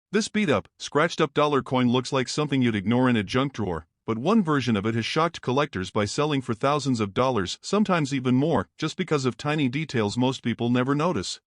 This beat-up, scratched-up dollar coin looks like something you'd ignore in a junk drawer, but one version of it has shocked collectors by selling for thousands of dollars, sometimes even more, just because of tiny details most people never notice.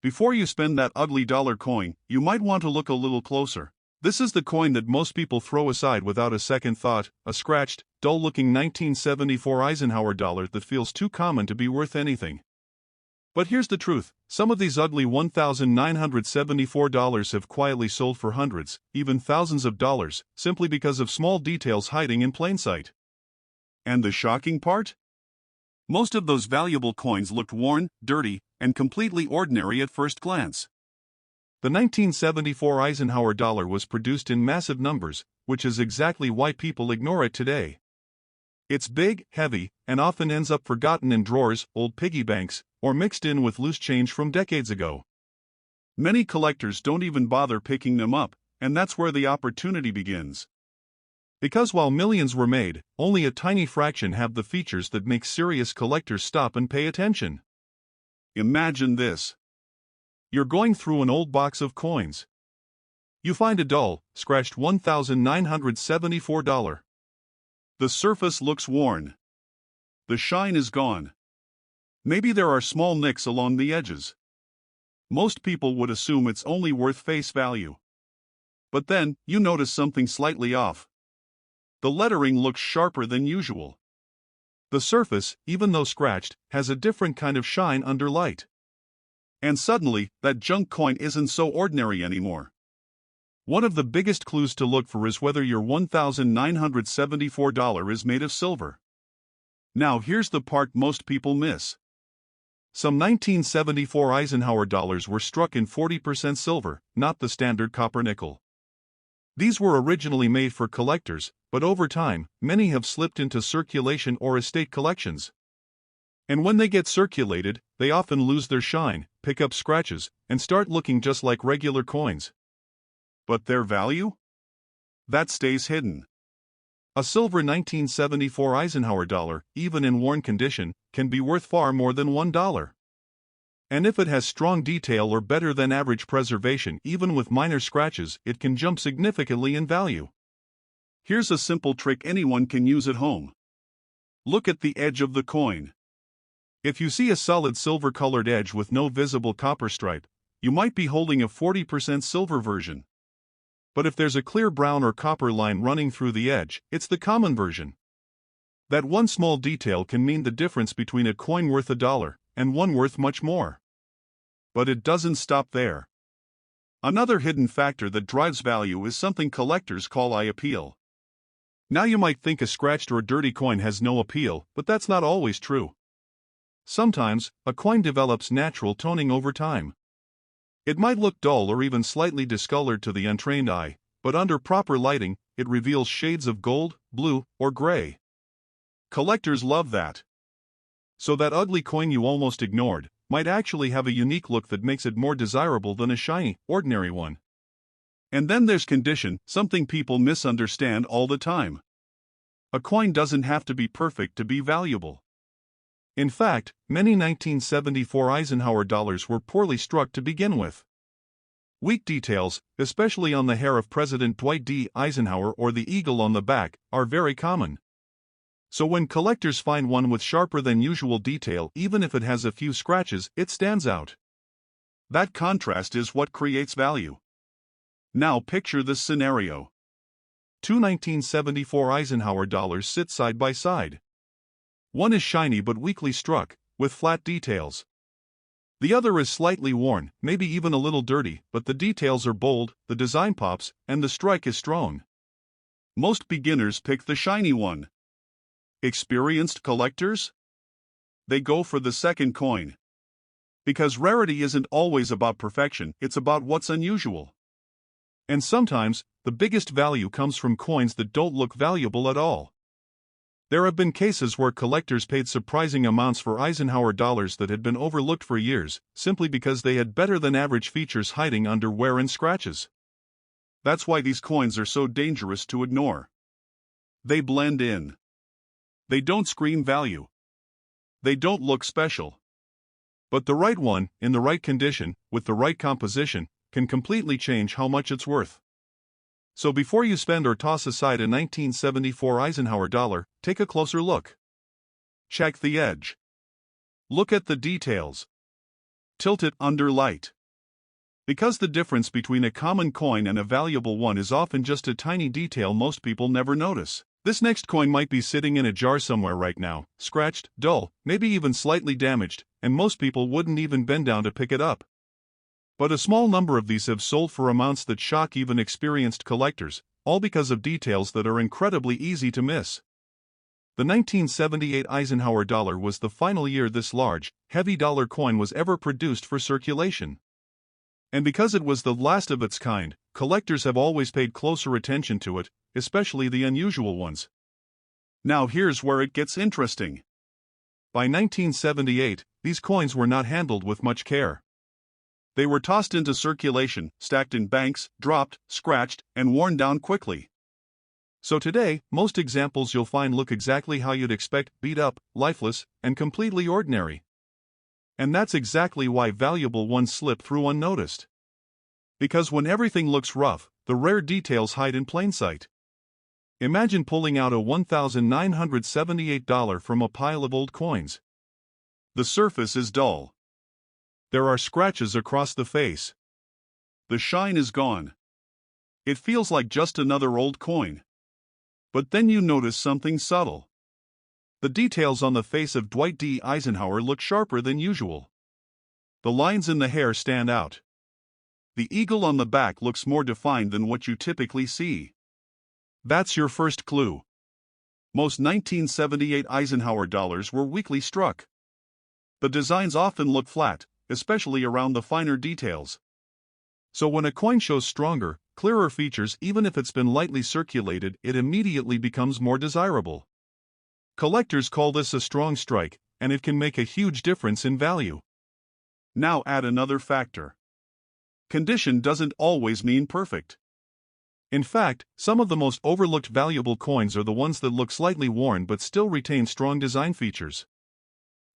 Before you spend that ugly dollar coin, you might want to look a little closer. This is the coin that most people throw aside without a second thought, a scratched, dull-looking 1974 Eisenhower dollar that feels too common to be worth anything. But here's the truth, some of these ugly $1,974 have quietly sold for hundreds, even thousands of dollars, simply because of small details hiding in plain sight. And the shocking part? Most of those valuable coins looked worn, dirty, and completely ordinary at first glance. The 1974 Eisenhower dollar was produced in massive numbers, which is exactly why people ignore it today. It's big, heavy, and often ends up forgotten in drawers, old piggy banks, or mixed in with loose change from decades ago. Many collectors don't even bother picking them up, and that's where the opportunity begins. Because while millions were made, only a tiny fraction have the features that make serious collectors stop and pay attention. Imagine this. You're going through an old box of coins. You find a dull, scratched $1,974. The surface looks worn. The shine is gone. Maybe there are small nicks along the edges. Most people would assume it's only worth face value. But then, you notice something slightly off. The lettering looks sharper than usual. The surface, even though scratched, has a different kind of shine under light. And suddenly, that junk coin isn't so ordinary anymore. One of the biggest clues to look for is whether your $1,974 is made of silver. Now here's the part most people miss. Some 1974 Eisenhower dollars were struck in 40% silver, not the standard copper nickel. These were originally made for collectors, but over time, many have slipped into circulation or estate collections. And when they get circulated, they often lose their shine, pick up scratches, and start looking just like regular coins. But their value? That stays hidden. A silver 1974 Eisenhower dollar, even in worn condition, can be worth far more than $1. And if it has strong detail or better than average preservation, even with minor scratches, it can jump significantly in value. Here's a simple trick anyone can use at home. Look at the edge of the coin. If you see a solid silver-colored edge with no visible copper stripe, you might be holding a 40% silver version. But if there's a clear brown or copper line running through the edge, it's the common version. That one small detail can mean the difference between a coin worth $1 and one worth much more. But it doesn't stop there. Another hidden factor that drives value is something collectors call eye appeal. Now you might think a scratched or dirty coin has no appeal, but that's not always true. Sometimes, a coin develops natural toning over time. It might look dull or even slightly discolored to the untrained eye, but under proper lighting, it reveals shades of gold, blue, or gray. Collectors love that. So that ugly coin you almost ignored might actually have a unique look that makes it more desirable than a shiny, ordinary one. And then there's condition, something people misunderstand all the time. A coin doesn't have to be perfect to be valuable. In fact, many 1974 Eisenhower dollars were poorly struck to begin with. Weak details, especially on the hair of President Dwight D. Eisenhower or the eagle on the back, are very common. So when collectors find one with sharper than usual detail, even if it has a few scratches, it stands out. That contrast is what creates value. Now picture this scenario. Two 1974 Eisenhower dollars sit side by side. One is shiny but weakly struck, with flat details. The other is slightly worn, maybe even a little dirty, but the details are bold, the design pops, and the strike is strong. Most beginners pick the shiny one. Experienced collectors? They go for the second coin. Because rarity isn't always about perfection, it's about what's unusual. And sometimes, the biggest value comes from coins that don't look valuable at all. There have been cases where collectors paid surprising amounts for Eisenhower dollars that had been overlooked for years, simply because they had better than average features hiding under wear and scratches. That's why these coins are so dangerous to ignore. They blend in. They don't scream value. They don't look special. But the right one, in the right condition, with the right composition, can completely change how much it's worth. So before you spend or toss aside a 1974 Eisenhower dollar, take a closer look. Check the edge. Look at the details. Tilt it under light. Because the difference between a common coin and a valuable one is often just a tiny detail most people never notice. This next coin might be sitting in a jar somewhere right now, scratched, dull, maybe even slightly damaged, and most people wouldn't even bend down to pick it up. But a small number of these have sold for amounts that shock even experienced collectors, all because of details that are incredibly easy to miss. The 1978 Eisenhower dollar was the final year this large, heavy dollar coin was ever produced for circulation. And because it was the last of its kind, collectors have always paid closer attention to it, especially the unusual ones. Now here's where it gets interesting. By 1978, these coins were not handled with much care. They were tossed into circulation, stacked in banks, dropped, scratched, and worn down quickly. So today, most examples you'll find look exactly how you'd expect, beat up, lifeless, and completely ordinary. And that's exactly why valuable ones slip through unnoticed. Because when everything looks rough, the rare details hide in plain sight. Imagine pulling out a $1,978 from a pile of old coins. The surface is dull. There are scratches across the face. The shine is gone. It feels like just another old coin. But then you notice something subtle. The details on the face of Dwight D. Eisenhower look sharper than usual. The lines in the hair stand out. The eagle on the back looks more defined than what you typically see. That's your first clue. Most 1978 Eisenhower dollars were weakly struck. The designs often look flat, especially around the finer details. So when a coin shows stronger, clearer features, even if it's been lightly circulated, it immediately becomes more desirable. Collectors call this a strong strike, and it can make a huge difference in value. Now add another factor. Condition doesn't always mean perfect. In fact, some of the most overlooked valuable coins are the ones that look slightly worn but still retain strong design features.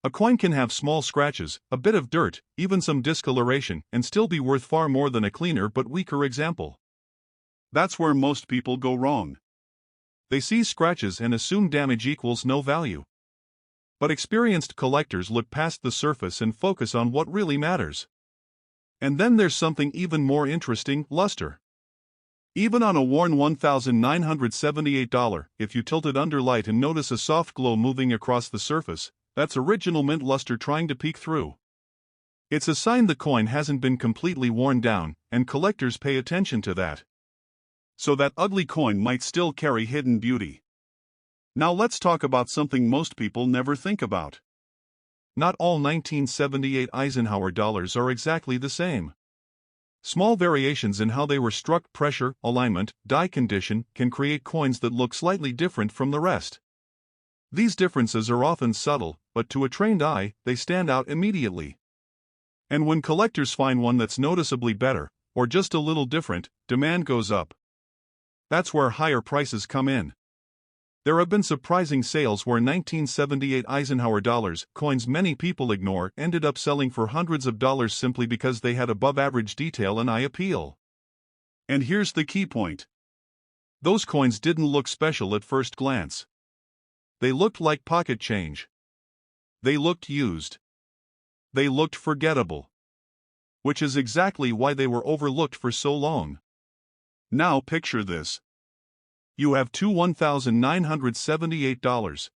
A coin can have small scratches, a bit of dirt, even some discoloration, and still be worth far more than a cleaner but weaker example. That's where most people go wrong. They see scratches and assume damage equals no value. But experienced collectors look past the surface and focus on what really matters. And then there's something even more interesting: luster. Even on a worn $1,978, if you tilt it under light and notice a soft glow moving across the surface, that's original mint luster trying to peek through. It's a sign the coin hasn't been completely worn down, and collectors pay attention to that. So that ugly coin might still carry hidden beauty. Now let's talk about something most people never think about. Not all 1978 Eisenhower dollars are exactly the same. Small variations in how they were struck, pressure, alignment, die condition, can create coins that look slightly different from the rest. These differences are often subtle, but to a trained eye, they stand out immediately. And when collectors find one that's noticeably better, or just a little different, demand goes up. That's where higher prices come in. There have been surprising sales where 1978 Eisenhower dollars, coins many people ignore, ended up selling for hundreds of dollars simply because they had above-average detail and eye appeal. And here's the key point. Those coins didn't look special at first glance. They looked like pocket change. They looked used. They looked forgettable. Which is exactly why they were overlooked for so long. Now picture this. You have two $1,978.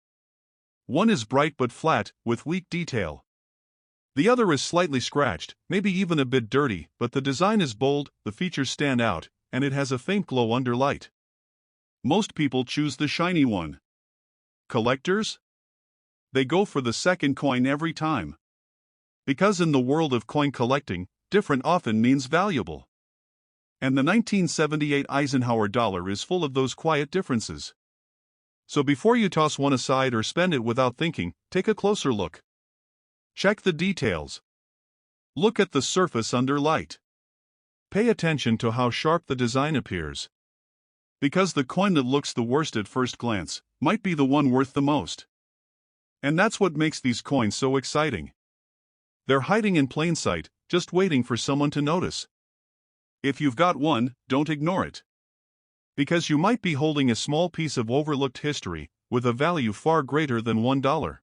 One is bright but flat, with weak detail. The other is slightly scratched, maybe even a bit dirty, but the design is bold, the features stand out, and it has a faint glow under light. Most people choose the shiny one. Collectors? They go for the second coin every time. Because in the world of coin collecting, different often means valuable. And the 1978 Eisenhower dollar is full of those quiet differences. So before you toss one aside or spend it without thinking, take a closer look. Check the details. Look at the surface under light. Pay attention to how sharp the design appears. Because the coin that looks the worst at first glance might be the one worth the most. And that's what makes these coins so exciting. They're hiding in plain sight, just waiting for someone to notice. If you've got one, don't ignore it. Because you might be holding a small piece of overlooked history, with a value far greater than $1.